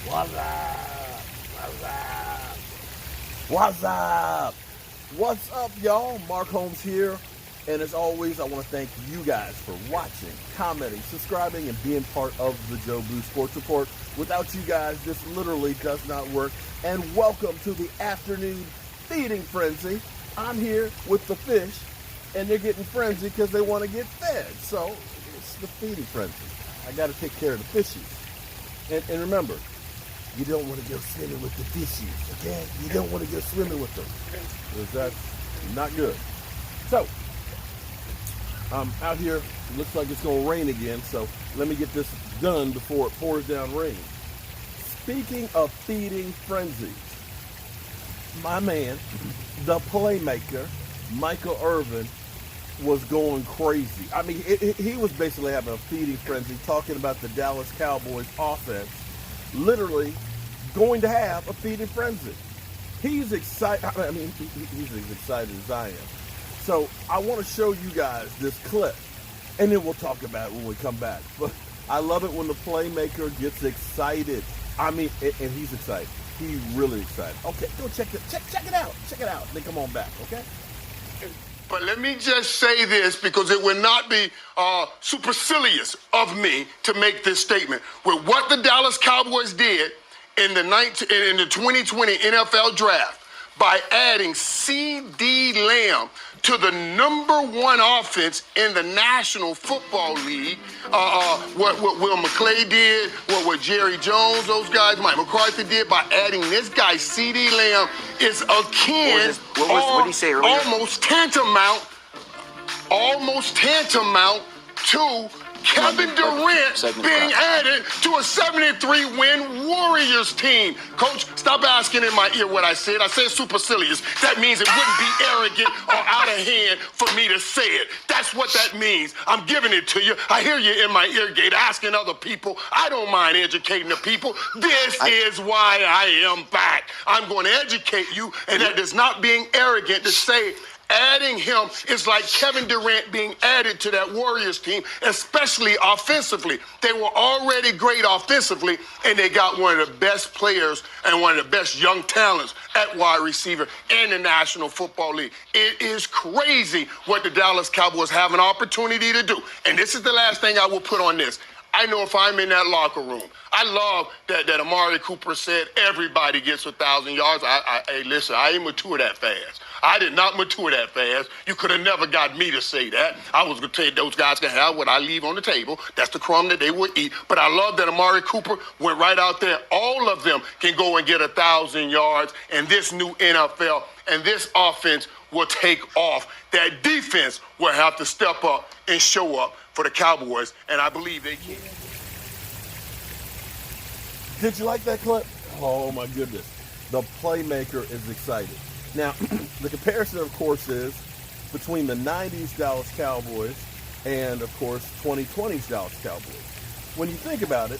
What's up? What's up? What's up? What's up, y'all? Mark Holmes here. And as always, I want to thank you guys for watching, commenting, subscribing, and being part of the Joe Blue Sports Report. Without you guys, this literally does not work. And welcome to the afternoon feeding frenzy. I'm here with the fish, and they're getting frenzied because they want to get fed. So it's the feeding frenzy. I got to take care of the fishies. And remember, you don't want to go swimming with the fishies, okay? You don't want to go swimming with them, because that's not good. So, I'm out here. It looks like it's going to rain again, so let me get this done before it pours down rain. Speaking of feeding frenzies, my man, the playmaker, Michael Irvin, was going crazy. I mean, he was basically having a feeding frenzy, talking about the Dallas Cowboys offense, literally going to have a feeding frenzy. He's excited. I mean, he's as excited as I am. So I want to show you guys this clip, and then we'll talk about it when we come back. But I love it when the playmaker gets excited. I mean, and he's excited. He's really excited. Okay, go check it out. Check it out. Then come on back, okay? But let me just say this, because it would not be supercilious of me to make this statement. With what the Dallas Cowboys did in the 2020 NFL Draft by adding Ceedee Lamb to the #1 offense in the National Football League, what Will McClay did, what Jerry Jones, those guys, Mike McCarthy did by adding this guy, Ceedee Lamb, is akin, what did he say earlier? almost tantamount to Kevin Durant being added to a 73-win Warriors team. Coach, stop asking in my ear what I said. I said supercilious. That means it wouldn't be arrogant or out of hand for me to say it. That's what that means. I'm giving it to you. I hear you in my ear gate asking other people. I don't mind educating the people. This is why I am back. I'm going to educate you, and that is not being arrogant to say adding him is like Kevin Durant being added to that Warriors team, especially offensively. They were already great offensively, and they got one of the best players and one of the best young talents at wide receiver in the National Football League. It is crazy what the Dallas Cowboys have an opportunity to do. And this is the last thing I will put on this. I know if I'm in that locker room, I love that Amari Cooper said everybody gets 1,000 yards. Hey, listen, I ain't mature that fast. I did not mature that fast. You could have never got me to say that. I was going to tell you those guys can have what I leave on the table. That's the crumb that they will eat. But I love that Amari Cooper went right out there. All of them can go and get 1,000 yards in this new NFL, and this offense will take off. That defense will have to step up and show up for the Cowboys, and I believe they can. Did you like that clip? Oh, my goodness. The playmaker is excited. Now, the comparison, of course, is between the 90s Dallas Cowboys and, of course, 2020's Dallas Cowboys. When you think about it,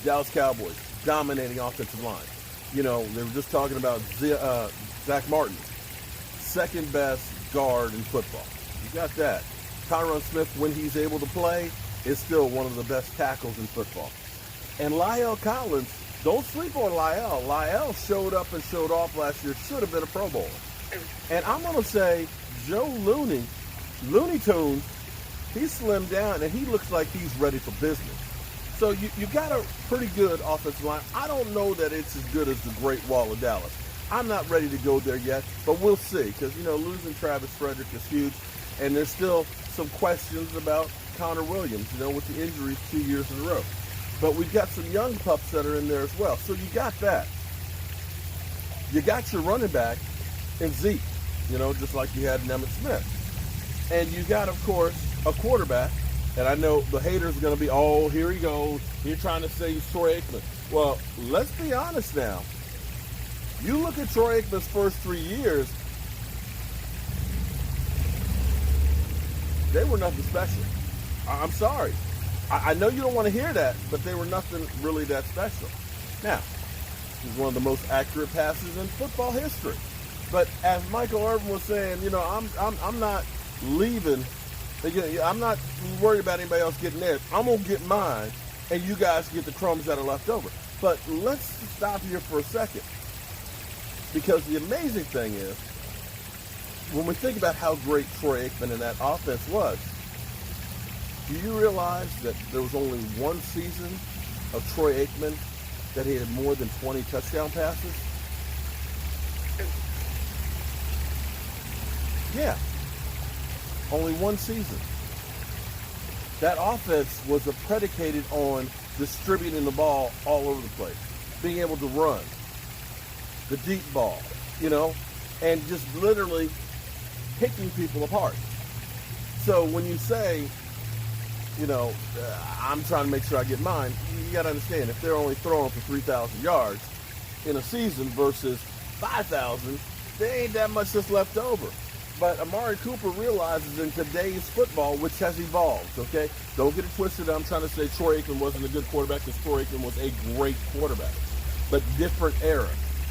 Dallas Cowboys, dominating offensive line. You know, they were just talking about Zach Martin, second best guard in football. You got that. Tyron Smith, when he's able to play, is still one of the best tackles in football. And La'el Collins, don't sleep on La'el. La'el showed up and showed off last year. Should have been a Pro Bowler. And I'm going to say Joe Looney Tunes, he slimmed down, and he looks like he's ready for business. So you got a pretty good offensive line. I don't know that it's as good as the Great Wall of Dallas. I'm not ready to go there yet, but we'll see. Because, you know, losing Travis Frederick is huge. And there's still some questions about Connor Williams, you know, with the injuries 2 years in a row. But we've got some young pups that are in there as well. So you got that. You got your running back in Zeke, you know, just like you had in Emmitt Smith. And you got, of course, a quarterback. And I know the haters are going to be, oh, here he goes. You're trying to say Troy Aikman. Well, let's be honest now. You look at Troy Aikman's first 3 years, they were nothing special. I'm sorry. I know you don't want to hear that, but they were nothing really that special. Now, this is one of the most accurate passes in football history. But as Michael Irvin was saying, you know, I'm not leaving. I'm not worried about anybody else getting theirs. I'm gonna get mine, and you guys get the crumbs that are left over. But let's stop here for a second. Because the amazing thing is, when we think about how great Troy Aikman and that offense was, do you realize that there was only one season of Troy Aikman that he had more than 20 touchdown passes? Yeah. Only one season. That offense was predicated on distributing the ball all over the place, being able to run, the deep ball, and just literally picking people apart. So when you say, I'm trying to make sure I get mine, you got to understand, if they're only throwing for 3,000 yards in a season versus 5,000, there ain't that much that's left over. But Amari Cooper realizes in today's football, which has evolved, okay? Don't get it twisted. I'm trying to say Troy Aikman wasn't a good quarterback, because Troy Aikman was a great quarterback. But different era.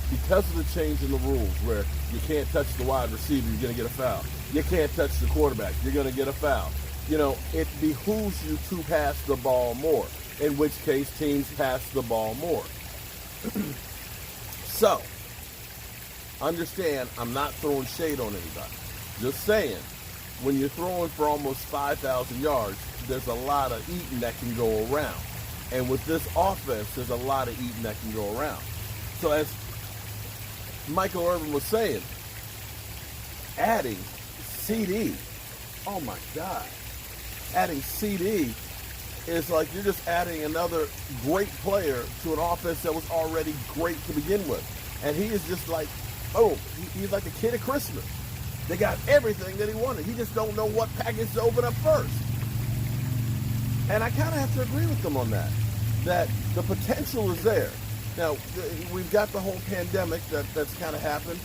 Because of the change in the rules where you can't touch the wide receiver, you're going to get a foul. You can't touch the quarterback, you're going to get a foul. It behooves you to pass the ball more, in which case teams pass the ball more. So, understand, I'm not throwing shade on anybody. Just saying, when you're throwing for almost 5,000 yards, there's a lot of eating that can go around. And with this offense, there's a lot of eating that can go around. So as Michael Irvin was saying, adding Ceedee, oh my God, adding Ceedee is like you're just adding another great player to an offense that was already great to begin with. And he is just like, he's like a kid at Christmas. They got everything that he wanted. He just don't know what package to open up first. And I kind of have to agree with them on that the potential is there. Now, we've got the whole pandemic that's kind of happened.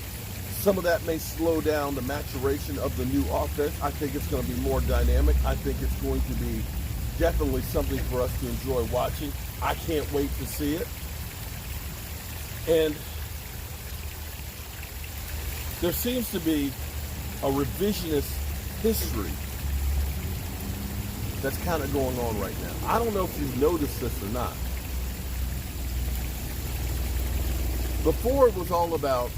Some of that may slow down the maturation of the new offense. I think it's going to be more dynamic. I think it's going to be definitely something for us to enjoy watching. I can't wait to see it. And there seems to be a revisionist history that's kind of going on right now. I don't know if you've noticed this or not. Before it was all about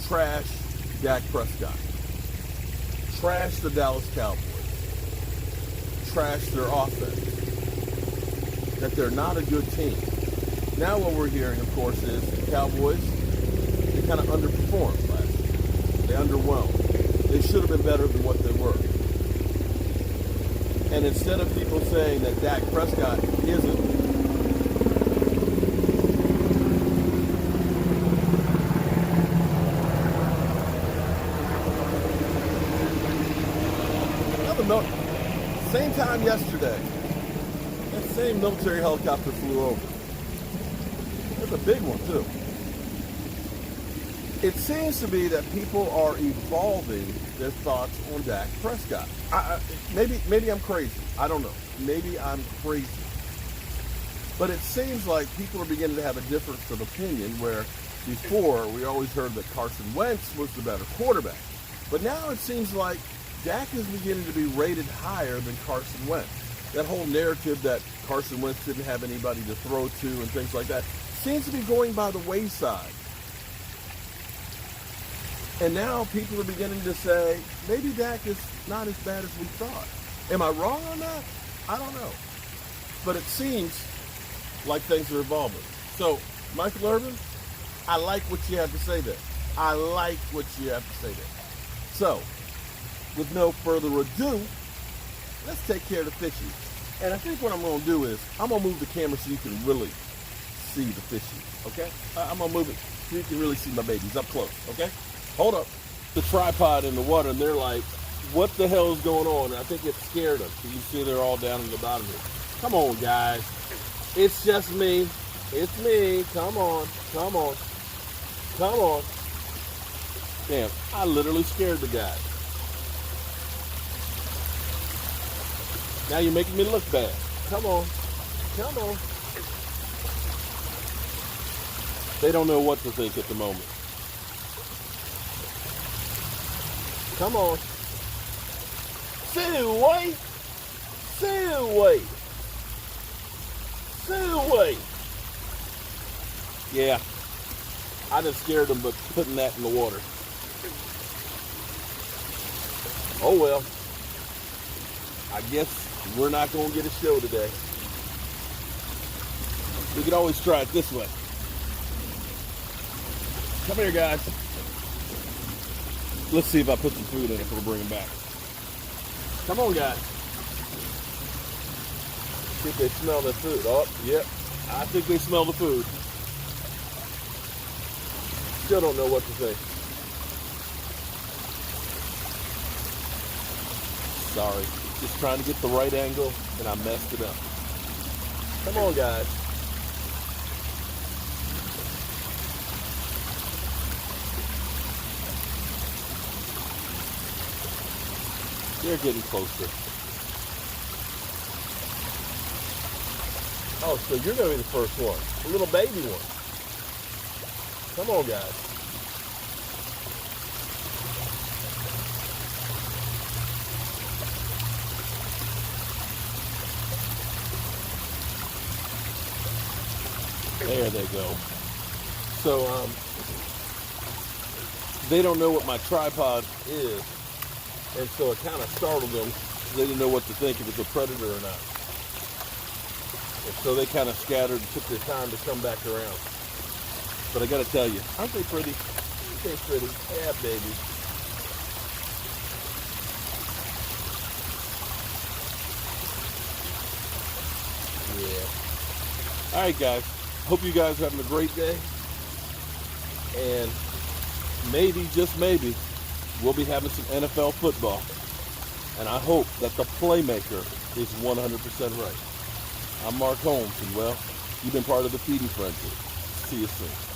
trash Dak Prescott, trash the Dallas Cowboys, trash their offense, that they're not a good team. Now what we're hearing, of course, is the Cowboys, they kind of underperformed last year. They underwhelmed. They should have been better than what they were. And instead of people saying that Dak Prescott isn't same time yesterday, that same military helicopter flew over. It's a big one, too. It seems to be that people are evolving their thoughts on Dak Prescott. Maybe I'm crazy. I don't know. Maybe I'm crazy. But it seems like people are beginning to have a difference of opinion, where before we always heard that Carson Wentz was the better quarterback. But now it seems like Dak is beginning to be rated higher than Carson Wentz. That whole narrative that Carson Wentz didn't have anybody to throw to and things like that seems to be going by the wayside. And now people are beginning to say, maybe Dak is not as bad as we thought. Am I wrong on that? I don't know. But it seems like things are evolving. So, Michael Irvin, I like what you have to say there. I like what you have to say there. So, with no further ado, let's take care of the fishies. And I think what I'm going to do is, I'm going to move the camera so you can really see the fishies, okay? I'm going to move it so you can really see my babies up close, okay? Hold up. The tripod in the water, and they're like, what the hell is going on? And I think it scared them. So you see they're all down in the bottom here. Come on, guys. It's just me. It's me. Come on. Come on. Come on. Damn, I literally scared the guy. Now you're making me look bad. Come on. Come on. They don't know what to think at the moment. Come on. Wait. Yeah, I just scared them, but putting that in the water. Oh well, I guess we're not going to get a show today. We could always try it this way. Come here, guys. Let's see if I put some food in it before we bring them back. Come on, guys. See if they smell the food. Oh, yep. I think they smell the food. Still don't know what to think. Sorry. Just trying to get the right angle, and I messed it up. Come on, guys. They're getting closer. Oh, so you're going to be the first one. The little baby one. Come on, guys. There they go. So, they don't know what my tripod is. And so it kind of startled them. They didn't know what to think, if it's a predator or not. And so they kind of scattered and took their time to come back around. But I got to tell you, aren't they pretty? Aren't they pretty? Yeah, baby. Yeah. All right, guys. Hope you guys are having a great day. And maybe, just maybe, we'll be having some NFL football. And I hope that the playmaker is 100% right. I'm Mark Holmes, and well, you've been part of the Feeding Frenzy. See you soon.